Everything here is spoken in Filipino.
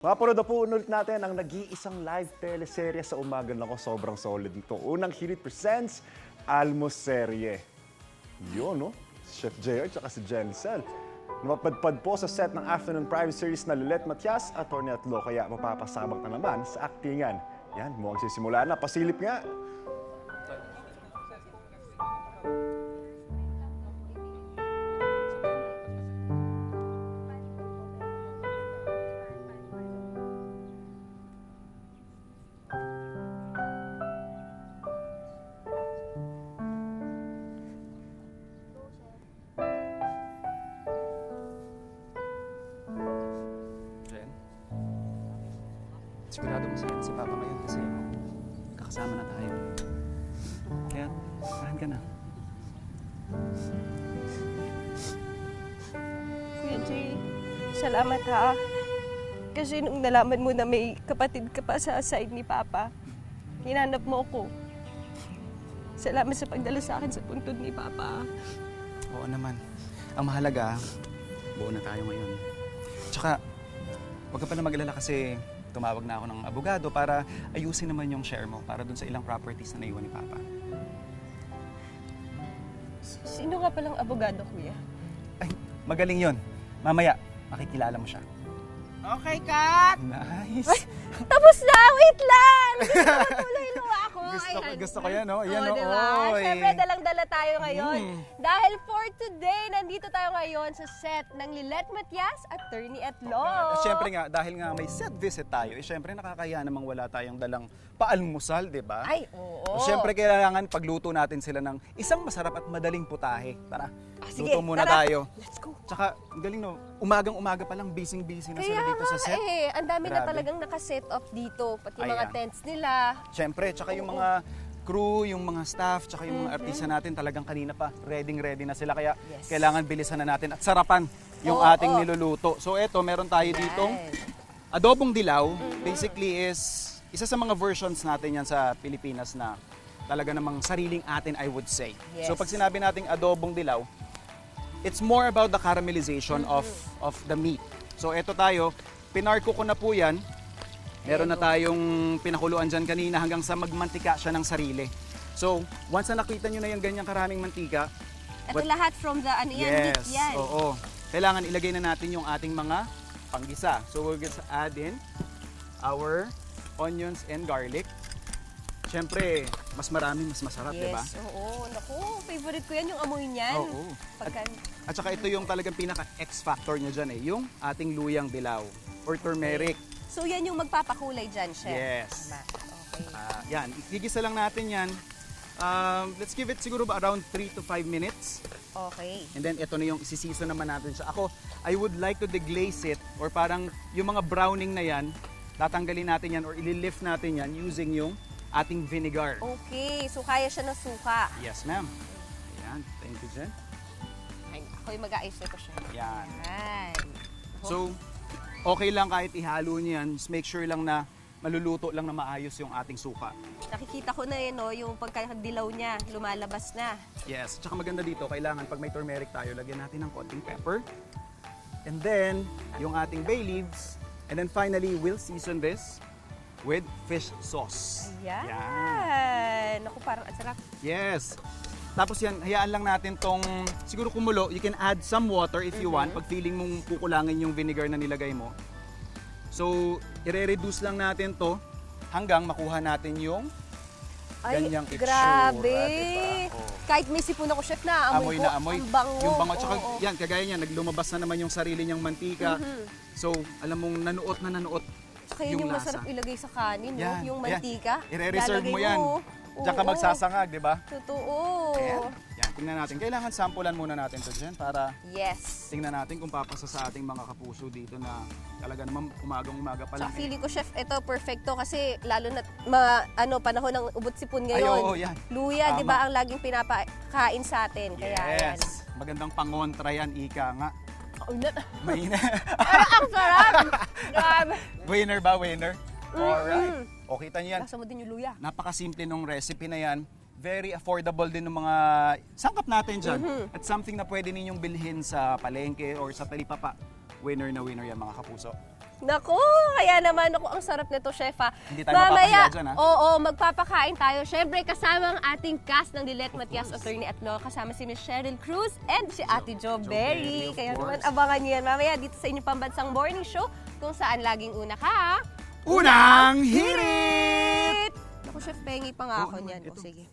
Mapanood na po ulit natin ang nag-iisang live teleserye sa umaga na ko. Sobrang solid nito. Unang Hirit presents Almoserye. Yun, no? Si Chef JR at si Jencel. Napapadpad po sa set ng afternoon prime series na Lilet Matias at Atty. Atlo. Kaya mapapasabak na naman sa aktingan. Yan, mukhang sisimula na. Pasilip nga. Sigurado masaya si Papa ngayon kasi kakasama na tayo. Kaya, tahan ka na. Kuya Jay, salamat ha. Kasi nung nalaman mo na may kapatid ka pa sa side ni Papa, hinanap mo ako. Salamat sa pagdala sa akin sa puntod ni Papa. Oo naman. Ang mahalaga, buo na tayo ngayon. Tsaka, huwag ka pa na mag-alala kasi tumawag na ako ng abogado para ayusin naman yung share mo para dun sa ilang properties na naiwan ni Papa. Sino nga palang abogado, Kuya? Ay, magaling yon. Mamaya, makikilala mo siya. Okay, Kat! Nice! Ay, tapos na! Wait lang! Tuloy-luwa ako. Gusto ko yan, no? Ayan, oh, no? diba? Oy. Siyempre, dalang-dala tayo ngayon. Dahil for today, nandito tayo ngayon sa set ng Lilet Matias, Atty. Atlo. Siyempre nga, dahil nga may set visit tayo, siyempre nakakaya namang wala tayong dalang paalmusal, di ba? Ay, oo. Siyempre kailangan pagluto natin sila ng isang masarap at madaling putahe. Tara, Sige, luto muna tara. tayo. Let's go. Tsaka, galing no, umagang-umaga pa lang, busy-busy na Kaya sila dito sa set. ang dami na Grabe. talagang nakaset up dito. Pati mga Ayan. tents nila. Siyempre, tsaka yung mga crew, yung mga staff, tsaka yung mga artista natin talagang kanina pa, ready na sila. Kaya Yes. kailangan bilisan na natin at sarapan yung Oo, ating oo. niluluto. So eto, meron tayo ditong adobong dilaw. Basically is isa sa mga versions natin yan sa Pilipinas na talaga namang sariling atin, I would say. Yes. So pag sinabi nating adobong dilaw, it's more about the caramelization of the meat. So eto tayo, pinarko ko na po yan. Meron na tayong pinakuluan dyan kanina hanggang sa magmantika siya ng sarili. So, once na nakita nyo na yung ganyang karaming mantika, Ito lahat from the ano yan, meat yes, yan. oo. Kailangan ilagay na natin yung ating mga panggisa. So, we'll just add in our onions and garlic. Siyempre, mas marami, mas masarap, di ba? Yes, oo. Naku, favorite ko yan, yung amoy niyan. Oo. Pagka, At saka ito yung talagang pinaka-X factor niya dyan yung ating luyang dilaw or turmeric. so yan yung magpapakulay dyan, Chef. Yes. Tama. Okay. Yan, igigisa lang natin yan. Let's give it siguro ba around 3 to 5 minutes. Okay. And then ito na yung isisiso naman natin siya. Ako, I would like to deglaze it or parang yung mga browning na yan, tatanggalin natin yan or ililift natin yan using yung ating vinegar. Okay, so kaya siya ng suka. Yes, ma'am. Ayan, thank you, Jen. Ay, ako yung mag-aayos nito siya. Yan. Yan. So, okay lang kahit ihalo niyo yan. Just make sure lang na maluluto lang na maayos yung ating suka. Nakikita ko na yun, no, yung pagkadilaw niya, lumalabas na. Yes, tsaka maganda dito, kailangan pag may turmeric tayo, lagyan natin ng konting pepper. And then, yung ating bay leaves. And then finally, we'll season this with fish sauce. Yan. Naku, parang ang sarap. Yes. Tapos yan, hayaan lang natin tong, siguro kumulo, you can add some water if you want, pag feeling mong kukulangin yung vinegar na nilagay mo. So, ire-reduce lang natin to hanggang makuha natin yung Ay, ganyang itsura, grabe. diba? Oh. Kahit may sipon ako, Chef, na amoy ko. na amoy. Ang bango. Yung bango, tsaka Oo. yan, kagaya niyan, naglumabas na naman yung sarili niyang mantika. So, alam mong nanuot na nanuot Saka yun yung lasa. masarap ilagay sa kanin, no? Yan, Yung yan. mantika. Ire-reserve mo Lalagay yan. Diyan ka Oo. magsasangag, di ba? Totoo. Ayan. Yan, tingnan natin. Kailangan sampulan muna natin to dyan para Yes. tingnan natin kung papasa sa ating mga kapuso dito na talaga naman umaga pa lang. Saka feeling ko, Chef, ito perfecto kasi lalo na panahon ng ubot sipon Ay, ngayon. oo, yan. Luya, Tama. di ba, ang laging pinapakain sa atin. Kaya yan. Yes. Magandang pangontra yan, ika nga. Unat. Mahina. Ang sarap! Grabe. Winner ba, winner? Alright. O, kita niyo yan. Lasa mo din yung luya. Napakasimple nung recipe na yan. Very affordable din ng mga sangkap natin dyan. At something na pwede ninyong bilhin sa palengke or sa talipapa. Winner na winner yan, mga kapuso. Naku, kaya naman ako, ang sarap nito, chef ha. Hindi tayo mapapahiya dyan, ha? Oo, magpapakain tayo. Siyempre, kasama ang ating cast ng Dilek Matias Attorney at Law. Kasama si Miss Cheryl Cruz and si Ate Jo Berry. Berry, of Kaya naman, course. abangan niyo yan mamaya dito sa inyong pambansang morning show kung saan laging una ka, ha? Unang hirit! Naku, chef, pengi pa nga ako niyan. O, sige.